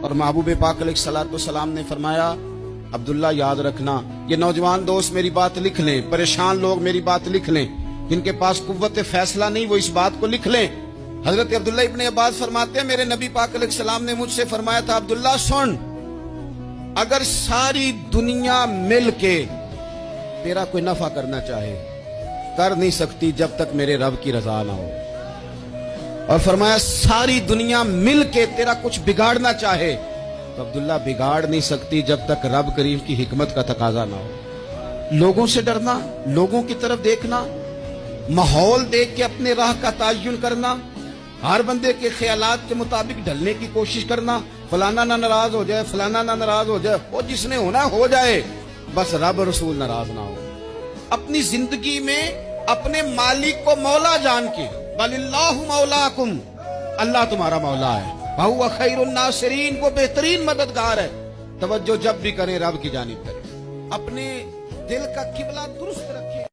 اور محبوب پاک علیہ الصلوۃ والسلام نے فرمایا عبداللہ یاد رکھنا، یہ نوجوان دوست میری بات لکھ لیں، پریشان لوگ میری بات لکھ لیں، جن کے پاس قوت فیصلہ نہیں وہ اس بات کو لکھ لیں۔ حضرت عبداللہ ابن عباس فرماتے ہیں میرے نبی پاک علیہ السلام نے مجھ سے فرمایا تھا عبداللہ سن، اگر ساری دنیا مل کے تیرا کوئی نفع کرنا چاہے کر نہیں سکتی جب تک میرے رب کی رضا نہ ہو، اور فرمایا ساری دنیا مل کے تیرا کچھ بگاڑنا چاہے تو عبداللہ بگاڑ نہیں سکتی جب تک رب کریم کی حکمت کا تقاضا نہ ہو۔ لوگوں سے ڈرنا، لوگوں کی طرف دیکھنا، ماحول دیکھ کے اپنے راہ کا تعین کرنا، ہر بندے کے خیالات کے مطابق ڈھلنے کی کوشش کرنا، فلانا نہ ناراض ہو جائے، فلانا نہ ناراض ہو جائے، وہ جس نے ہونا ہو جائے، بس رب رسول ناراض نہ ہو۔ اپنی زندگی میں اپنے مالک کو مولا جان کے بل اللہ مولاکم، اللہ تمہارا مولا ہے، وہو خیر الناصرین، وہ بہترین مددگار ہے، توجہ جب بھی کریں رب کی جانب کریں، اپنے دل کا قبلہ درست رکھیں۔